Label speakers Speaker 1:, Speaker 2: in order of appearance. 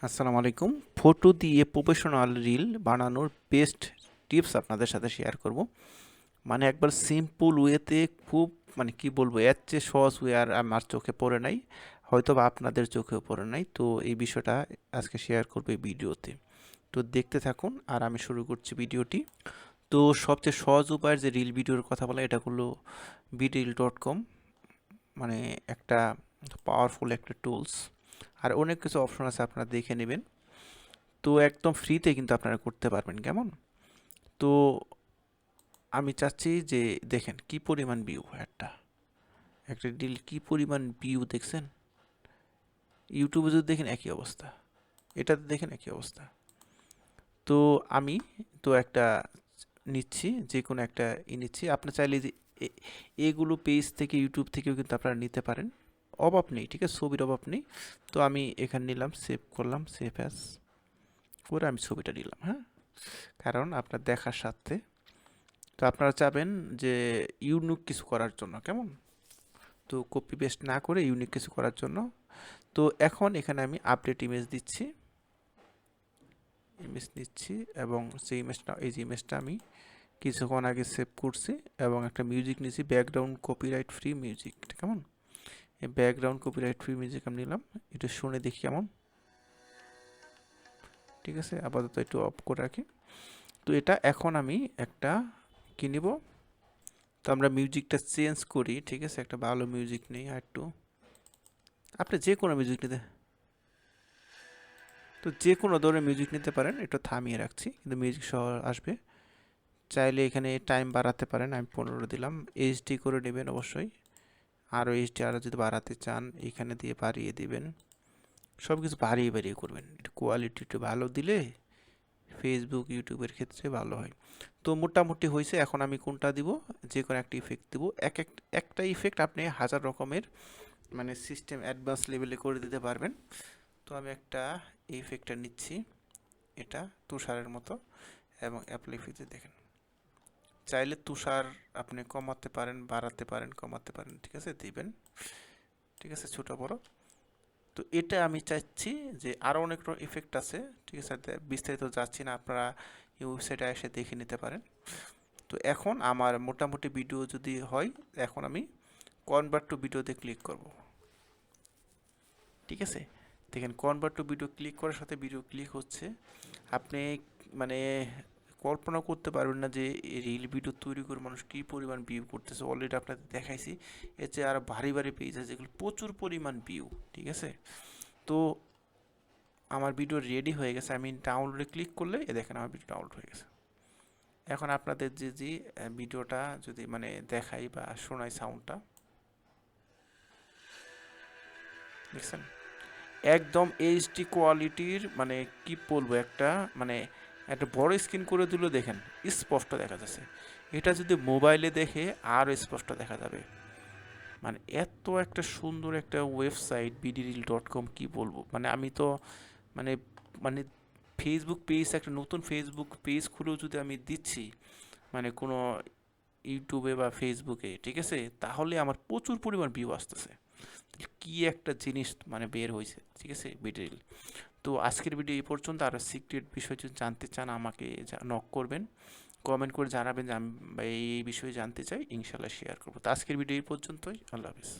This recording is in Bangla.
Speaker 1: আসসালামু আলাইকুম। ফটো দিয়ে প্রফেশনাল রিল বানানোর বেস্ট টিপস আপনাদের সাথে শেয়ার করব। মানে একবার সিম্পল ওয়েতে খুব মানে কি বলবো, এর চেয়ে সহজ ওয়ে আর আমার চোখে পড়ে নাই, হয়তো বা আপনাদের চোখেও পড়ে নাই। তো এই বিষয়টা আজকে শেয়ার করবো এই ভিডিওতে। তো দেখতে থাকুন আর আমি শুরু করছি ভিডিওটি। তো সবচেয়ে সহজ উপায়ের যে রিল ভিডিওর কথা বলা, এটা হলো BeReal.com। মানে একটা পাওয়ারফুল একটা টুলস, আর অনেক কিছু অপশন আছে, আপনারা দেখে নেবেন। তো একদম ফ্রিতে কিন্তু আপনারা করতে পারবেন। কেমন? তো আমি চাচ্ছি যে দেখেন কি পরিমাণ ভিউ, একটা একটা রিল কি পরিমাণ ভিউ দেখছেন। ইউটিউবে যদি দেখেন একই অবস্থা, এটাতে দেখেন একই অবস্থা। তো আমি তো একটা নিচ্ছি, যে কোনো একটা নিচ্ছি। আপনি চাইলে যে এগুলো পেজ থেকে ইউটিউব থেকেও কিন্তু আপনারা নিতে পারেন, অভাব নেই, ঠিক আছে, ছবির অভাব নেই। তো আমি এখানে নিলাম, সেভ করলাম, সেভ অ্যাজ করে আমি ছবিটা নিলাম। হ্যাঁ, কারণ আপনার দেখার সাথে তো আপনারা চাবেন যে ইউনিক কিছু করার জন্য। কেমন? তো কপি পেস্ট না করে ইউনিক কিছু করার জন্য। তো এখন এখানে আমি আপডেট ইমেজ দিচ্ছি, ইমেজ নিচ্ছি, এবং সেই ইমেজটা, এই যে ইমেজটা আমি কিছুক্ষণ আগে সেভ করছি, এবং একটা মিউজিক নিচ্ছি, ব্যাকগ্রাউন্ড কপিরাইট ফ্রি মিউজিক। কেমন? এই ব্যাকগ্রাউন্ড কপিরাইট ফ্রি মিউজিক আমি নিলাম, এটা শুনে দেখি কেমন। ঠিক আছে, আপাতত একটু অফ করে রাখি। তো এটা এখন আমি একটা কি নিব, তো আমরা মিউজিকটা চেঞ্জ করি। ঠিক আছে, একটা ভালো মিউজিক নেই আর একটু, আপনি যে কোনো মিউজিক নিতে, তো যে কোনো ধরনের মিউজিক নিতে পারেন। একটু থামিয়ে রাখছি, কিন্তু মিউজিক সহ আসবে। চাইলে এখানে টাইম বাড়াতে পারেন, আমি 15 দিলাম। এইচডি করে নেবেন অবশ্যই, আরও এইচডি আরও যদি বাড়াতে চান এখানে দিয়ে বাড়িয়ে দিবেন। সব কিছু বাড়িয়ে বাড়িয়ে করবেন, একটু কোয়ালিটি একটু ভালো দিলে ফেসবুক ইউটিউবের ক্ষেত্রে ভালো হয়। তো মোটামুটি হয়েছে। এখন আমি কোনটা দিব, যে কোনো একটা ইফেক্ট দিব। একটা ইফেক্ট আপনি হাজার রকমের মানে সিস্টেম অ্যাডভান্স লেভেলে করে দিতে পারবেন। তো আমি একটা ইফেক্টটা নিচ্ছি, এটা তুষারের মতো, এবং অ্যাপ্লাই ফিতে দেখেন। চাইলে তুষার আপনি কমাতে পারেন, বাড়াতে পারেন, কমাতে পারেন। ঠিক আছে, দিবেন। ঠিক আছে, ছোট বড়। তো এটা আমি চাইছি যে আরও অনেক ইফেক্ট আছে। ঠিক আছে, বিস্তারিত যাচ্ছি না, আপনারা এই ওয়েবসাইটে এসে দেখে নিতে পারেন। তো এখন আমার মোটামুটি ভিডিও যদি হয়, এখন আমি কনভার্ট টু ভিডিওতে ক্লিক করব। ঠিক আছে, দেখেন কনভার্ট টু ভিডিও ক্লিক করার সাথে ভিডিও ক্লিক হচ্ছে। আপনি মানে কল্পনা করতে পারবেন না যে রিল ভিডিও তৈরি করে মানুষ কী পরিমাণ ভিউ করতেছে। অলরেডি আপনাদের দেখাইছি, এর চেয়ে আরও ভারী ভারী পেজ আছে যেগুলো প্রচুর পরিমাণ ভিউ। ঠিক আছে, তো আমার ভিডিও রেডি হয়ে গেছে। আমি ডাউনলোডে ক্লিক করলে এ দেখেন আমার ভিডিও ডাউনলোড হয়ে গেছে। এখন আপনাদের যে ভিডিওটা যদি মানে দেখাই বা শোনাই, সাউন্ডটা দেখছেন, একদম এইচডি কোয়ালিটির, মানে কি বলবো, একটা মানে একটা বড় স্ক্রিন করে দিলেও দেখেন স্পষ্ট দেখা যাচ্ছে। এটা যদি মোবাইলে দেখে আরও স্পষ্ট দেখা যাবে। মানে এত একটা সুন্দর একটা ওয়েবসাইট BeReal.com, কি বলবো। মানে আমি তো মানে মানে ফেসবুক পেজ, একটা নতুন ফেসবুক পেজ খুলেও যদি আমি দিচ্ছি মানে কোনো ইউটিউবে বা ফেসবুকে, ঠিক আছে, তাহলে আমার প্রচুর পরিমাণ ভিউ আসতেছে। কি একটা জিনিস মানে বের হয়েছে। ঠিক আছে, BeReal। তো আজকের ভিডিও এই পর্যন্ত। আরও সিক্রেট বিষয় যদি জানতে চান আমাকে নক করবেন, কমেন্ট করে জানাবেন যে আমি এই বিষয়ে জানতে চাই, ইনশাল্লাহ শেয়ার করবো। তো আজকের ভিডিও এই পর্যন্তই। আল্লাহ হাফিজ।